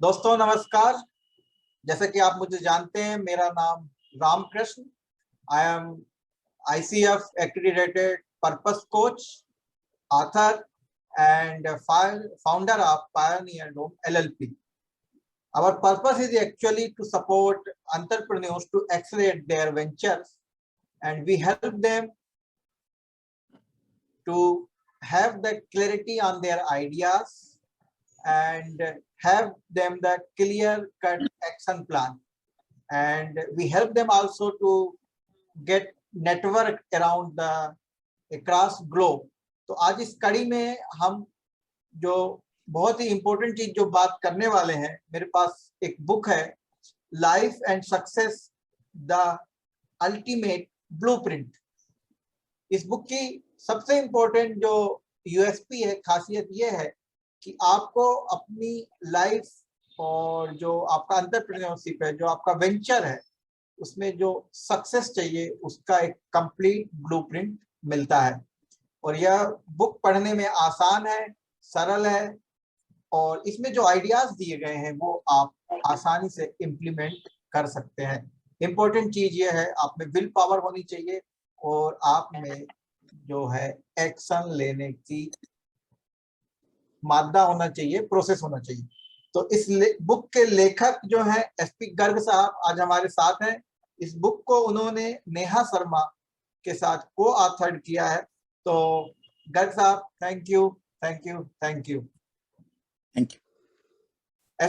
दोस्तों नमस्कार। जैसे कि आप मुझे जानते हैं, मेरा नाम Ramakrishna. I am ICF accredited purpose coach, author and founder of Pioneer Dome LLP. Our purpose is actually to support entrepreneurs to accelerate their ventures, and we help them to have the clarity on their ideas and have them the clear cut action plan. And we help them also to get network around the across globe. तो आज इस कड़ी में हम जो बहुत ही important चीज जो बात करने वाले हैं, मेरे पास एक बुक है, life and success the ultimate blueprint. इस बुक की सबसे इंपॉर्टेंट जो यूएसपी है, खासियत ये है कि आपको अपनी लाइफ और जो आपका एंटरप्रेन्योरशिप है, जो आपका वेंचर है, उसमें जो सक्सेस चाहिए उसका एक कंप्लीट ब्लूप्रिंट मिलता है। और यह बुक पढ़ने में आसान है, सरल है, और इसमें जो आइडियाज दिए गए हैं वो आप आसानी से इम्प्लीमेंट कर सकते हैं। इम्पोर्टेंट चीज ये है, आप में विल पावर होनी चाहिए और आप में जो है एक्शन लेने की मादा होना चाहिए, प्रोसेस होना चाहिए। तो इस बुक के लेखक जो हैं SP गर्ग साहब आज हमारे साथ हैं। इस बुक को उन्होंने नेहा शर्मा के साथ को ऑथर्ड किया है। तो गर्ग साहब, thank you thank you thank you thank you.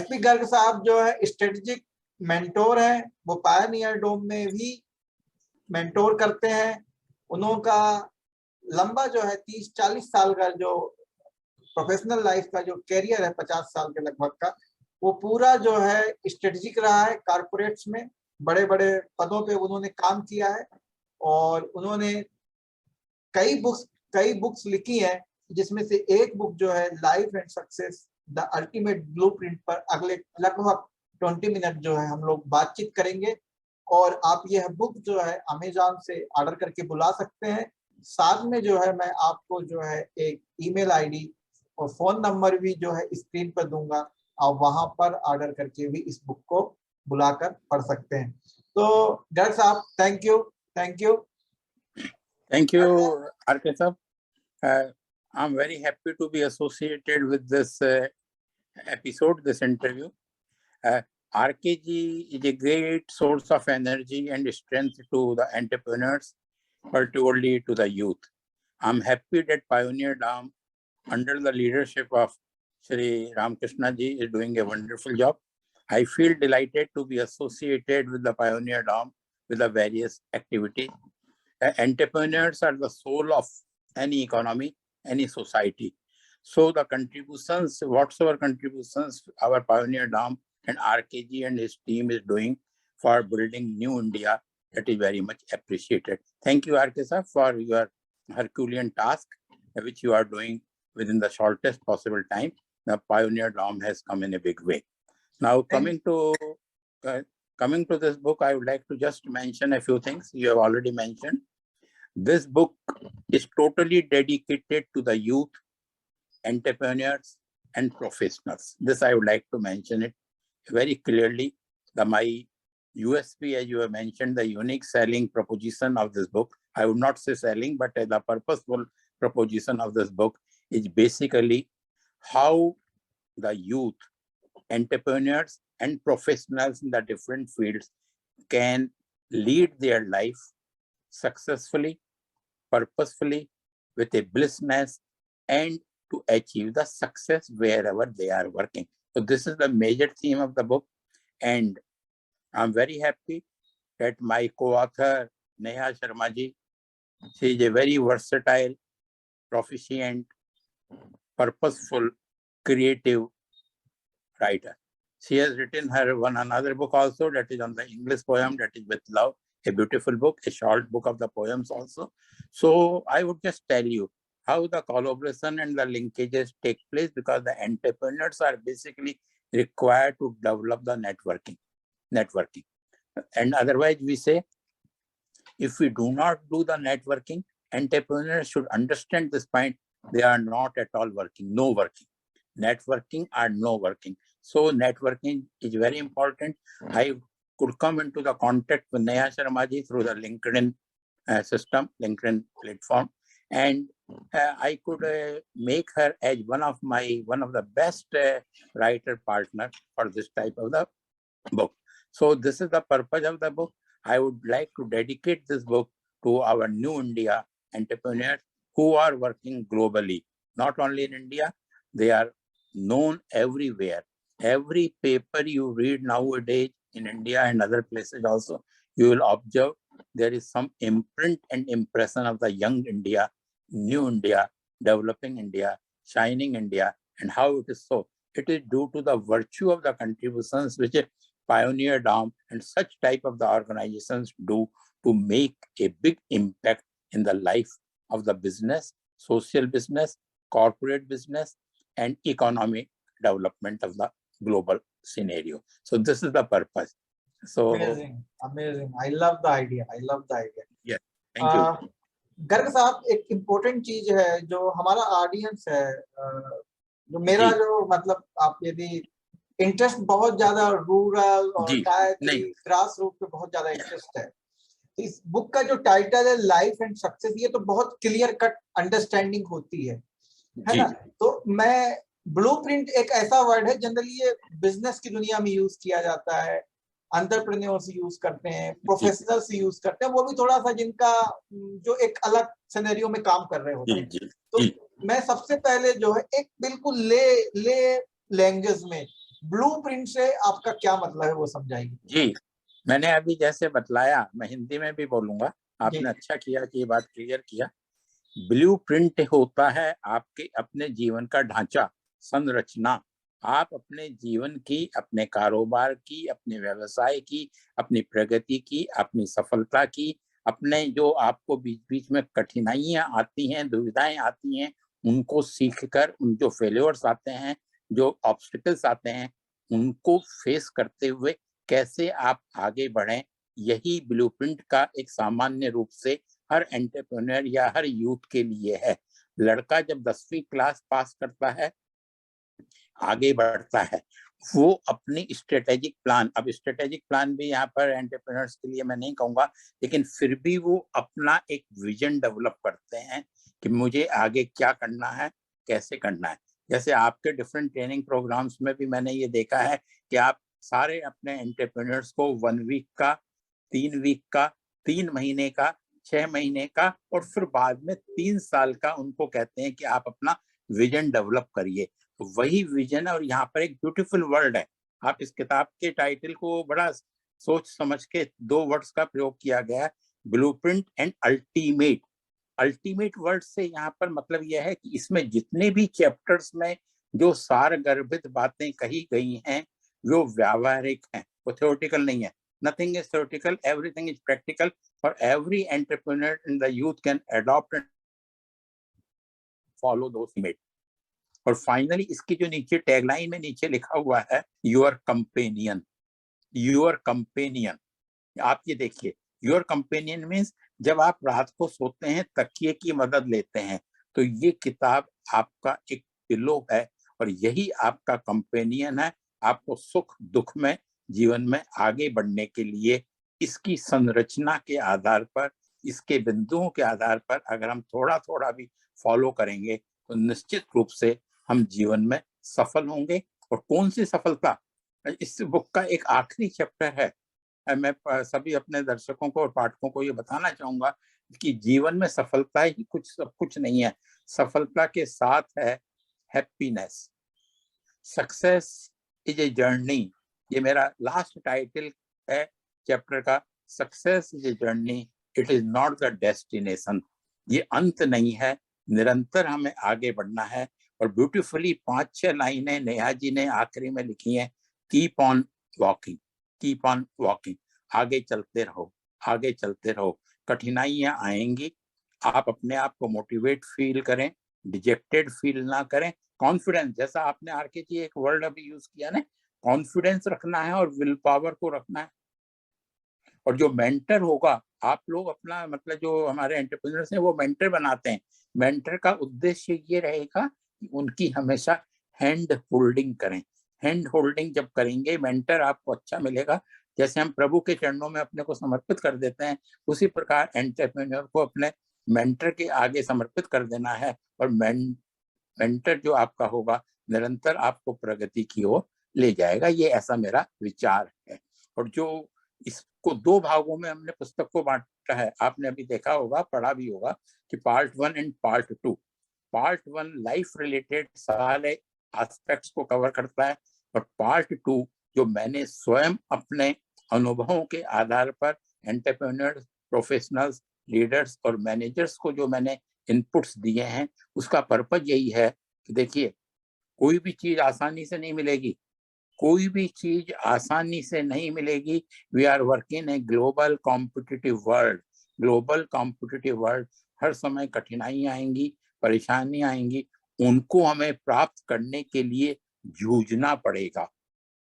SP Garg साहब जो है स्ट्रेटेजिक मेंटोर हैं, वो पायनियर डोम में भी मेंटोर करते हैं। उनका लंबा जो है 30-40 साल का जो प्रोफेशनल लाइफ का जो कैरियर है, 50 साल के लगभग का, वो पूरा जो है स्ट्रेटेजिक रहा है। कारपोरेट्स में बड़े बड़े पदों पे उन्होंने काम किया है और उन्होंने कई बुक्स लिखी हैं, जिसमें से एक बुक जो है life and success the ultimate blueprint पर अगले लगभग 20 मिनट जो है हम लोग बातचीत करेंगे। और आप यह बुक जो है अमेजॉन से ऑर्डर करके बुला सकते हैं। साथ में जो है मैं आपको जो है एक ईमेल आईडी और फोन नंबर भी जो है स्क्रीन पर दूंगा, आप वहां पर ऑर्डर करके भी इस बुक को बुलाकर पढ़ सकते हैं। तो गर्ग साहब, thank you thank you Thank you, RK sir. I'm very happy to be associated with this episode, this interview. RKG is a great source of energy and strength to the entrepreneurs, particularly to the youth. I'm happy that Pioneer Dam, under the leadership of Shri Ramakrishna ji, is doing a wonderful job. I feel delighted to be associated with the Pioneer Dam with the various activities. Entrepreneurs are the soul of any economy, any society. So the contributions, whatsoever contributions our Pioneer Dam and RKG and his team is doing for building new India, that is very much appreciated. Thank you, RK sir, for your Herculean task, which you are doing within the shortest possible time. The Pioneer Dam has come in a big way. Now, coming to this book, I would like to just mention a few things you have already mentioned. This book is totally dedicated to the youth, entrepreneurs, and professionals. This I would like to mention it very clearly. My USP, as you have mentioned, the unique selling proposition of this book, I would not say selling, but the purposeful proposition of this book is basically how the youth, entrepreneurs, and professionals in the different fields can lead their life successfully, purposefully, with a blissness, and to achieve the success wherever they are working. So this is the major theme of the book, and I'm very happy that my co-author Neha Sharma ji, she is a very versatile, proficient, purposeful, creative writer. She has written her another book also, that is on the English poem, that is With Love, a beautiful book, a short book of the poems also. So I would just tell you how the collaboration and the linkages take place, because the entrepreneurs are basically required to develop the networking. And otherwise we say, if we do not do the networking, entrepreneurs should understand this point, they are not at all working, no working. Networking or no working. So networking is very important. I could come into the contact with Neha Sharma ji through the LinkedIn system, LinkedIn platform, and I could make her as one of the best writer partner for this type of the book. So this is the purpose of the book. I would like to dedicate this book to our new India entrepreneurs who are working globally, not only in India, they are known everywhere. Every paper you read nowadays in India and other places also, you will observe there is some imprint and impression of the young India, new India, developing India, shining India, and how it is so. It is due to the virtue of the contributions which Pioneer Dam and such type of the organizations do to make a big impact in the life of the business, social business, corporate business, and economic development of the global scenario. So this is the purpose. So amazing. I love the idea. Yeah, thank you. Garg साहब, एक important चीज है जो हमारा audience है, जो मेरा जो मतलब आप यदि इंटरेस्ट बहुत ज्यादा रूरल और ग्रास रूट पे बहुत ज्यादा इंटरेस्ट है, तो इस बुक का जो टाइटल है लाइफ एंड सक्सेस, ये तो बहुत क्लियर कट अंडरस्टैंडिंग होती है ना? तो मैं ब्लूप्रिंट एक ऐसा वर्ड है, जनरली ये बिजनेस की दुनिया में यूज किया जाता है, एंटरप्रेन्योर्स यूज करते हैं, प्रोफेशनल्स यूज करते हैं, वो भी थोड़ा सा जिनका जो एक अलग सिनेरियो में काम कर रहे होते हैं। तो मैं सबसे पहले जो है एक बिल्कुल ले लैंग्वेज में ब्लूप्रिंट से आपका क्या मतलब है वो समझाइए। जी, मैंने अभी जैसे बतलाया, मैं हिंदी में भी बोलूंगा, आपने अच्छा किया कि ये बात क्लियर किया। ब्लूप्रिंट होता है आपके अपने जीवन का ढांचा, संरचना। आप अपने जीवन की, अपने कारोबार की, अपने व्यवसाय की, अपनी प्रगति की, अपनी सफलता की, अपने जो आपको बीच बीच में कठिनाइयां आती हैं, दुविधाएं आती हैं, उनको सीखकर, उन जो फेल्योर्स आते हैं, जो ऑब्स्टिकल्स आते हैं, उनको फेस करते हुए कैसे आप आगे बढ़ें, यही ब्लूप्रिंट का एक सामान्य रूप से हर एंटरप्रेन्योर या हर यूथ के लिए है। लड़का जब 10वीं क्लास पास करता है, आगे बढ़ता है, वो अपनी स्ट्रेटेजिक प्लान, अब स्ट्रेटेजिक प्लान भी यहाँ पर एंटरप्रेन्योर्स के लिए मैं नहीं कहूंगा, लेकिन फिर भी वो अपना एक विजन डेवलप करते हैं कि मुझे आगे क्या करना है, कैसे करना है। जैसे आपके डिफरेंट ट्रेनिंग प्रोग्राम्स में भी मैंने ये देखा है कि आप सारे अपने एंटरप्रेन्योर्स को 1 वीक का, 3 वीक का, 3 महीने का, 6 महीने का और फिर बाद में 3 साल का उनको कहते हैं कि आप अपना विजन डेवलप करिए। तो वही विजन है, और यहाँ पर एक ब्यूटीफुल वर्ड है। आप इस किताब के टाइटल को बड़ा सोच समझ के 2 वर्ड्स का प्रयोग किया गया है, blueprint and ultimate. Ultimate word से यहाँ पर मतलब यह है कि इसमें जितने भी चैप्टर्स में जो सारगर्भित बातें कही गई हैं, वो व्यावहारिक हैं, वो थ्योरेटिकल नहीं है। Nothing is theoretical, everything is practical for every entrepreneur in the youth can adopt and follow those made. और फाइनली इसकी जो नीचे टैगलाइन में नीचे लिखा हुआ है, योर कंपेनियन। योर कंपेनियन, आप ये देखिए, योर कंपेनियन मीन्स जब आप रात को सोते हैं, तकिए की मदद लेते हैं, तो ये किताब आपका एक पिलो है और यही आपका कंपेनियन है, आपको सुख दुख में, जीवन में आगे बढ़ने के लिए। इसकी संरचना के आधार पर, इसके बिंदुओं के आधार पर अगर हम थोड़ा थोड़ा भी फॉलो करेंगे तो निश्चित रूप से हम जीवन में सफल होंगे। और कौन सी सफलता, इस बुक का एक आखिरी चैप्टर है, मैं सभी अपने दर्शकों को और पाठकों को ये बताना चाहूंगा कि जीवन में सफलता ही कुछ सब कुछ नहीं है, सफलता के साथ है happiness. Success is a journey, ये मेरा लास्ट टाइटल है चैप्टर का। Success is a journey, it is not the destination. ये अंत नहीं है, निरंतर हमें आगे बढ़ना है। और ब्यूटीफुली 5-6 लाइनें नेहा जी ने आखिरी में लिखी हैं, keep on walking, keep on walking. आगे चलते रहो, आगे चलते रहो। कठिनाइयां आएंगी, आप अपने आप को मोटिवेट फील करें, डिजेक्टेड फील ना करें। कॉन्फिडेंस, जैसा आपने आरके जी एक वर्ड अभी यूज किया ना, कॉन्फिडेंस रखना है और विल पावर को रखना है। और जो मेंटर होगा, आप लोग अपना मतलब जो हमारे एंटरप्रेन्योर्स हैं वो मेंटर बनाते हैं, मेंटर का उद्देश्य ये रहेगा कि उनकी हमेशा हैंड होल्डिंग करें, हैंड होल्डिंग जब करेंगे, मेंटर आपको अच्छा मिलेगा। जैसे हम प्रभु के चरणों में अपने को समर्पित कर देते हैं, उसी प्रकार एंटरप्रेन्योर को अपने मेंटर के आगे समर्पित कर देना है, और मेंटर जो आपका होगा निरंतर आपको प्रगति की ओर ले जाएगा। ये ऐसा मेरा विचार है। और जो इसको दो भागों में हमने पुस्तक को बांटा है, आपने अभी देखा होगा, पढ़ा भी होगा कि part 1 and part 2। Part 1 life related सारे एस्पेक्ट्स को कवर करता है, और पार्ट 2 जो मैंने स्वयं अपने अनुभवों के आधार पर एंटरप्रेन्योर्स, प्रोफेशनल्स, लीडर्स और मैनेजर्स को जो मैंने इनपुट्स दिए हैं, उसका पर्पज यही है कि देखिए, कोई भी चीज आसानी से नहीं मिलेगी, कोई भी चीज आसानी से नहीं मिलेगी। We are working a global competitive world. Global competitive world, हर समय कठिनाइयां आएंगी, परेशानियां आएंगी, उनको हमें प्राप्त करने के लिए जूझना पड़ेगा।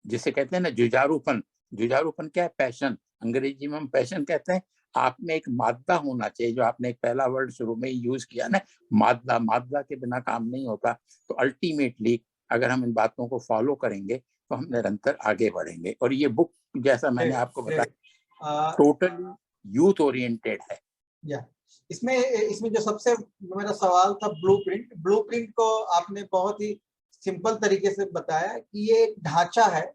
जिसे कहते हैं ना जुझारूपन। जुझारूपन क्या है? पैशन। अंग्रेजी में हम पैशन कहते हैं। आप में एक मादा होना चाहिए, जो आपने एक पहला वर्ड शुरू में यूज किया ना, मादा। मादा के बिना काम नहीं होता। तो अल्टीमेटली अगर हम इन बातों को फॉलो करेंगे तो हम निरंतर आगे बढ़ेंगे। और ये बुक, जैसा मैंने आपको बताया, टोटली यूथ ओरिएंटेड है। या इसमें इसमें जो सबसे मेरा सवाल था, ब्लूप्रिंट। ब्लूप्रिंट को आपने बहुत ही सिंपल तरीके से बताया कि ये एक ढांचा है,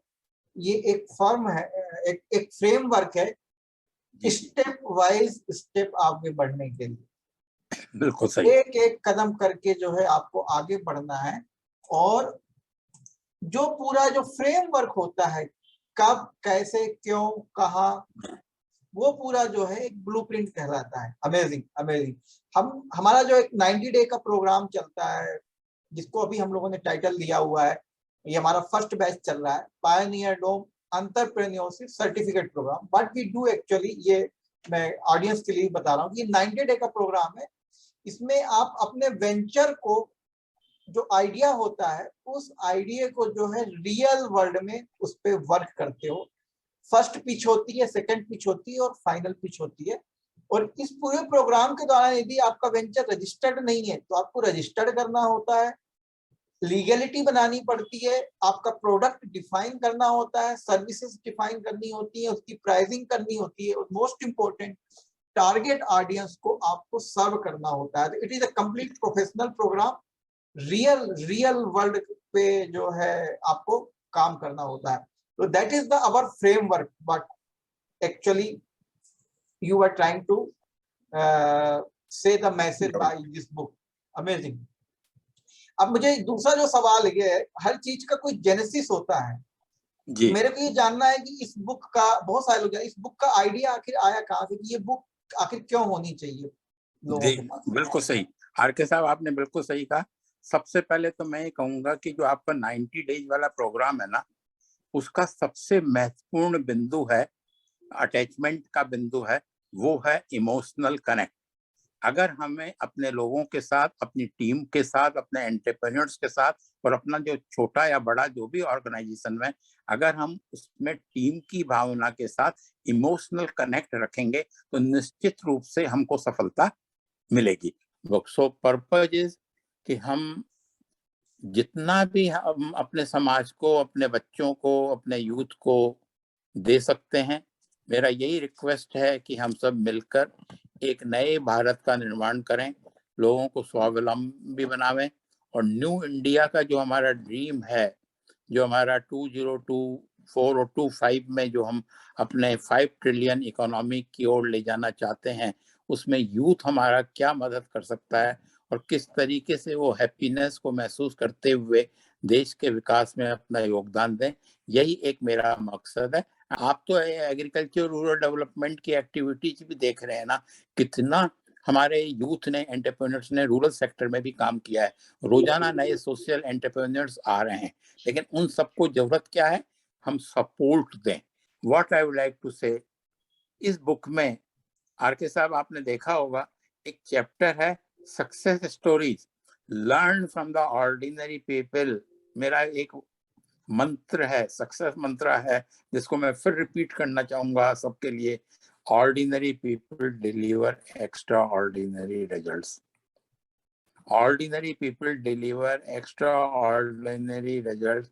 ये एक फॉर्म है, एक फ्रेमवर्क है, स्टेप वाइज स्टेप आगे बढ़ने के लिए। बिल्कुल सही। एक एक कदम करके जो है आपको आगे बढ़ना है। और जो पूरा जो फ्रेमवर्क होता है, कब, कैसे, क्यों, कहाँ, वो पूरा जो है एक ब्लूप्रिंट कहलाता है। Amazing, amazing. हमारा जो एक 90 डे का प्रोग्राम चलता है, जिसको अभी हम लोगों ने टाइटल दिया हुआ है, ये हमारा फर्स्ट बैच चल रहा है, pioneer dome entrepreneurship certificate programme. What we do actually, ये मैं ऑडियंस के लिए बता रहा हूँ, ये 90 डे का प्रोग्राम है। इसमें आप अपने वेंचर को, जो आइडिया होता है, उस आइडिया को जो है रियल वर्ल्ड में उस पर वर्क करते हो। फर्स्ट पिच होती है, सेकंड पिच होती है और फाइनल पिच होती है। और इस पूरे प्रोग्राम के दौरान यदि आपका वेंचर रजिस्टर्ड नहीं है तो आपको रजिस्टर्ड करना होता है, लीगलिटी बनानी पड़ती है, आपका प्रोडक्ट डिफाइन करना होता है, सर्विसेज डिफाइन करनी होती है, उसकी प्राइसिंग करनी होती है, और मोस्ट इंपोर्टेंट टारगेट ऑडियंस को आपको सर्व करना होता है। It is a complete professional programme. Real world पे जो है आपको काम करना होता है। So that is the our framework, but actually you were trying to say the message by this book. Amazing. अब मुझे दूसरा जो सवाल ये है, हर चीज का कोई जेनेसिस होता है जी। मेरे को ये जानना है कि इस बुक का, बहुत सारे लोग, इस बुक का आइडिया आखिर आया कहाँ से, कि ये बुक आखिर क्यों होनी चाहिए लोगों के पास? बिल्कुल सही आरके साहब, आपने बिल्कुल सही कहा। सबसे पहले तो मैं ये कहूंगा कि जो आपका 90 डेज वाला प्रोग्राम है ना, उसका सबसे महत्वपूर्ण बिंदु है, अटैचमेंट का बिंदु है, वो है इमोशनल कनेक्ट। अगर हमें अपने लोगों के साथ, अपनी टीम के साथ, अपने एंटरप्रेन्योर्स के साथ, और अपना जो छोटा या बड़ा जो भी ऑर्गेनाइजेशन में, अगर हम उसमें टीम की भावना के साथ इमोशनल कनेक्ट रखेंगे तो निश्चित रूप से हमको सफलता मिलेगी। सो पर्पज इज कि हम जितना भी हम अपने समाज को, अपने बच्चों को, अपने यूथ को दे सकते हैं, मेरा यही रिक्वेस्ट है कि हम सब मिलकर एक नए भारत का निर्माण करें, लोगों को स्वावलंबी बनावें, और न्यू इंडिया का जो हमारा ड्रीम है, जो हमारा 2024 और 25 में जो हम अपने 5 ट्रिलियन इकोनॉमी की ओर ले जाना चाहते हैं, उसमें यूथ हमारा क्या मदद कर सकता है और किस तरीके से वो हैप्पीनेस को महसूस करते हुए देश के विकास में अपना योगदान दें, यही एक मेरा मकसद है। आप तो एग्रीकल्चर रूरल डेवलपमेंट की एक्टिविटीज भी देख रहे हैं ना, कितना हमारे यूथ ने, एंटरप्रेन्योर्स ने रूरल सेक्टर में भी काम किया है। रोजाना नए सोशल एंटरप्रेन्योर्स आ रहे हैं, लेकिन उन सबको जरूरत क्या है? हम सपोर्ट दें। What I would like to say, इस बुक में आरके साहब आपने देखा होगा, एक चैप्टर है success stories, learn from the ordinary people. मेरा एक मंत्र है, सक्सेस मंत्र है, जिसको मैं फिर रिपीट करना चाहूंगा सबके लिए। Ordinary people deliver extra ordinary results. Ordinary people deliver extra ordinary results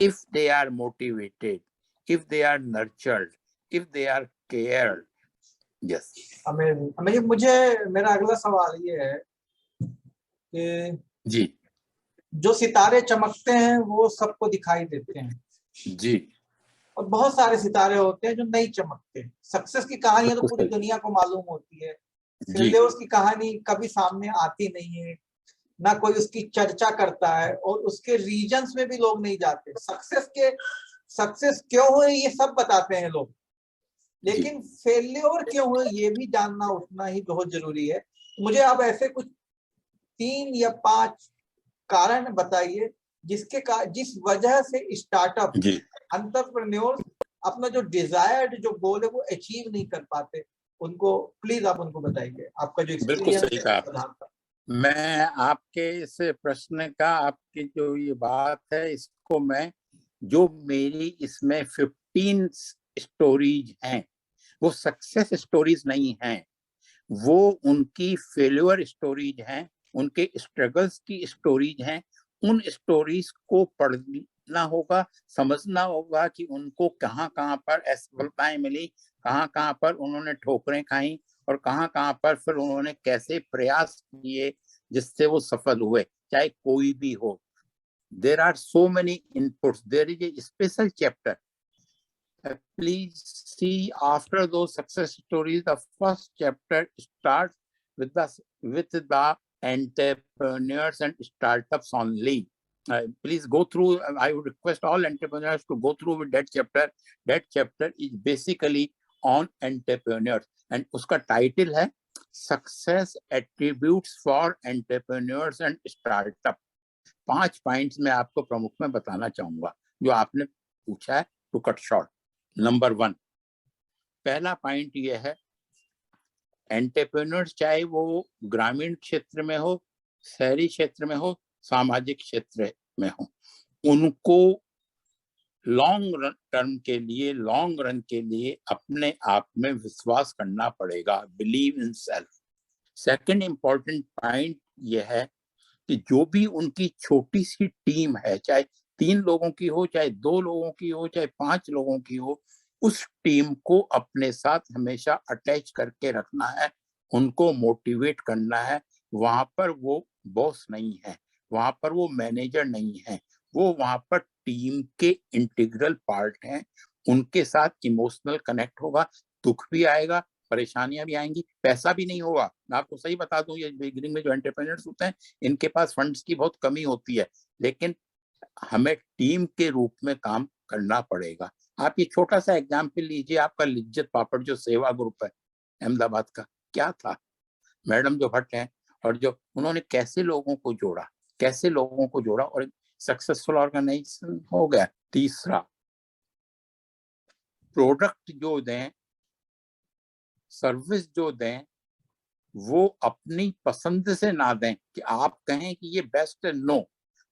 if they are motivated, if they are nurtured, if they are cared. Yes. मुझे मेरा अगला सवाल ये है कि जी जो सितारे चमकते हैं वो सबको दिखाई देते हैं जी, और बहुत सारे सितारे होते हैं जो नहीं चमकते। सक्सेस की कहानियां तो पूरी दुनिया को मालूम होती है, फेलियर्स की कहानी कभी सामने आती नहीं है, ना कोई उसकी चर्चा करता है और उसके रीजंस में भी लोग नहीं जाते। सक्सेस क्यों हुए ये सब बताते हैं लोग, लेकिन फेलियर क्यों हुए ये भी जानना उतना ही बहुत जरूरी है। मुझे आप ऐसे कुछ 3 या 5 कारण बताइए जिस वजह से स्टार्टअप एंटरप्रेन्योर्स अपना जो डिजायर्ड जो गोल है वो अचीव नहीं कर पाते। उनको प्लीज आप उनको बताइए, आपका जो बिल्कुल सही कहा। एक्सपीरियंस। मैं आपके इस प्रश्न का, आपकी जो ये बात है, इसको मैं, जो मेरी इसमें 15 स्टोरीज हैं वो सक्सेस स्टोरीज नहीं हैं, वो उनकी फेल्योर स्टोरीज हैं, उनके स्ट्रगल्स की स्टोरीज हैं। उन स्टोरीज को पढ़ना होगा, समझना होगा कि उनको कहाँ कहाँ पर असफलताएं मिली, कहाँ कहाँ पर उन्होंने ठोकरें खाई और कहाँ कहाँ पर फिर उन्होंने कैसे प्रयास किए जिससे वो सफल हुए, चाहे कोई भी हो। There are so many inputs. There is a special chapter. Please see, after those success stories, the first chapter starts with the entrepreneurs and startups only. Please go through. I would request all entrepreneurs to go through with that chapter. That chapter is basically on entrepreneurs, and उसका title है Success Attributes for Entrepreneurs and Startup. 5 points मैं आपको प्रमुख में बताना चाहूंगा जो आपने पूछा है, टू कट शॉर्ट। नंबर 1, पहला पॉइंट ये है, एंटरप्रेन्योर्स चाहे वो ग्रामीण क्षेत्र में हो, शहरी क्षेत्र में हो, सामाजिक क्षेत्र में हो, उनको लॉन्ग टर्म के लिए, लॉन्ग रन के लिए अपने आप में विश्वास करना पड़ेगा, believe in self. Second important point यह है कि जो भी उनकी छोटी सी टीम है, चाहे 3 लोगों की हो, चाहे 2 लोगों की हो, चाहे 5 लोगों की हो, उस टीम को अपने साथ हमेशा अटैच करके रखना है, उनको मोटिवेट करना है। वहां पर वो बॉस नहीं है, वहां पर वो मैनेजर नहीं है, वो वहां पर टीम के इंटीग्रल पार्ट हैं। उनके साथ इमोशनल कनेक्ट होगा, दुख भी आएगा, परेशानियां भी आएंगी, पैसा भी नहीं होगा। मैं आपको सही बता दूं, ये बिगिनिंग में जो एंटरप्रेन्योर्स होते हैं इनके पास फंड्स की बहुत कमी होती है, लेकिन हमें टीम के रूप में काम करना पड़ेगा। आप ये छोटा सा एग्जाम्पल लीजिए, आपका लिज्जत पापड़ जो सेवा ग्रुप है अहमदाबाद का, क्या था, मैडम जो भट्ट हैं, और जो उन्होंने कैसे लोगों को जोड़ा, कैसे लोगों को जोड़ा और सक्सेसफुल ऑर्गेनाइजेशन हो गया। तीसरा, प्रोडक्ट जो दें, सर्विस जो दें, वो अपनी पसंद से ना दें कि आप कहें कि ये बेस्ट है। नो,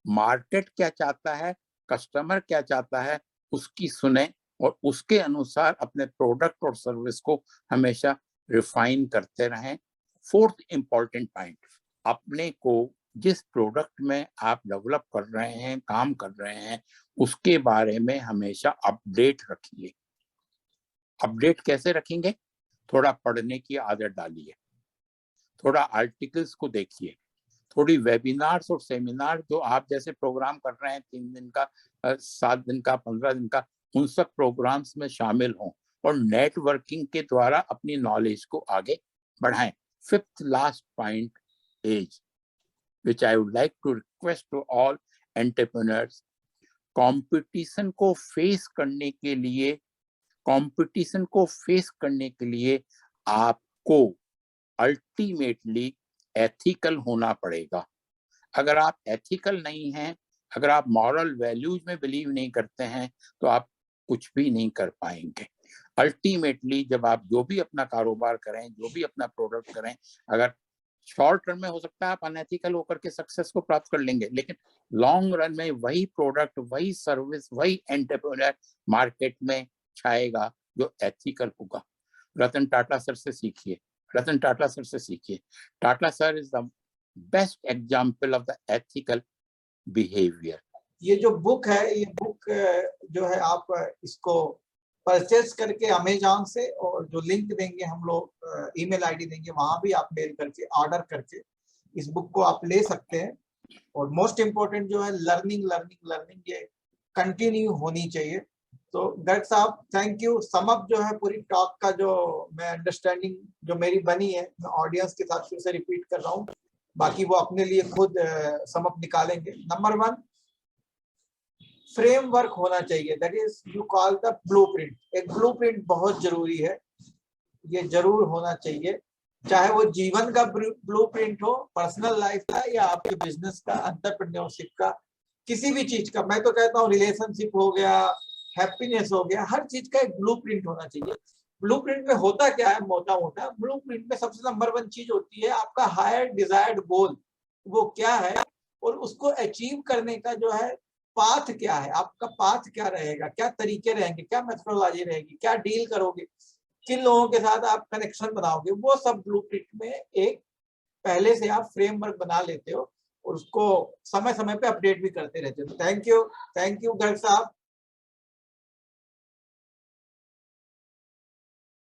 मार्केट क्या चाहता है, कस्टमर क्या चाहता है, उसकी सुने और उसके अनुसार अपने प्रोडक्ट और सर्विस को हमेशा रिफाइन करते रहें। फोर्थ इंपॉर्टेंट पॉइंट, अपने को जिस प्रोडक्ट में आप डेवलप कर रहे हैं, काम कर रहे हैं, उसके बारे में हमेशा अपडेट रखिए। अपडेट कैसे रखेंगे? थोड़ा पढ़ने की आदत डालिए, थोड़ा आर्टिकल्स को देखिए, थोड़ी वेबिनार्स और सेमिनार जो आप जैसे प्रोग्राम कर रहे हैं, 3 दिन का, 7 दिन का, 15 दिन का, उन सब प्रोग्राम्स में शामिल हों और नेटवर्किंग के द्वारा अपनी नॉलेज को आगे बढ़ाएं। Fifth last point is which I would like to request to all entrepreneurs, competition को फेस करने के लिए, कंपटीशन को फेस करने के लिए आपको अल्टीमेटली एथिकल होना पड़ेगा। अगर आप एथिकल नहीं हैं, अगर आप मॉरल वैल्यूज में बिलीव नहीं करते हैं, तो आप कुछ भी नहीं कर पाएंगे। अल्टीमेटली जब आप जो भी अपना कारोबार करें, जो भी अपना प्रोडक्ट करें, अगर शॉर्ट रन में हो सकता है आप अनएथिकल होकर के सक्सेस को प्राप्त कर लेंगे, लेकिन लॉन्ग रन में वही प्रोडक्ट, वही सर्विस, वही एंटरप्रेन्योर मार्केट में छाएगा जो एथिकल होगा। रतन टाटा सर से सीखिए, रतन टाटा सर से सीखिए। Tata sir is the best example of the ethical behaviour. ये जो बुक है, ये बुक जो है आप इसको परचेज करके अमेजॉन से, और जो लिंक देंगे हम लोग, ईमेल आईडी देंगे, वहां भी आप मेल करके ऑर्डर करके इस बुक को आप ले सकते हैं। और मोस्ट इम्पोर्टेंट जो है लर्निंग लर्निंग लर्निंग, ये कंटिन्यू होनी चाहिए। तो गर्ग साहब थैंक यू। समअप जो है पूरी टॉक का जो मैं अंडरस्टैंडिंग जो मेरी बनी है, मैं ऑडियंस के साथ फिर से रिपीट कर रहा हूँ, बाकी वो अपने लिए खुद समअप निकालेंगे। नंबर 1, फ्रेमवर्क होना चाहिए, that is you call the blueprint. एक ब्लूप्रिंट बहुत जरूरी है, ये जरूर होना चाहिए, चाहे वो जीवन का ब्लूप्रिंट हो, पर्सनल लाइफ का, या आपके बिजनेस का, एंटरप्रेन्योरशिप का, किसी भी चीज का। मैं तो कहता हूँ रिलेशनशिप हो गया, हैप्पीनेस हो गया, हर चीज का एक ब्लूप्रिंट होना चाहिए। ब्लूप्रिंट में होता क्या है, मोटा मोटा ब्लूप्रिंट में सबसे नंबर 1 चीज होती है आपका हायर डिजायर्ड गोल, वो क्या है, और उसको अचीव करने का जो है पाथ क्या है, आपका पाथ क्या रहेगा, क्या तरीके रहेंगे, क्या मेथोडोलॉजी रहेगी, क्या डील करोगे, किन लोगों के साथ आप कनेक्शन बनाओगे, वो सब ब्लूप्रिंट में एक पहले से आप फ्रेमवर्क बना लेते हो, और उसको समय समय पे अपडेट भी करते रहते हो। थैंक यू गर्ग साहब।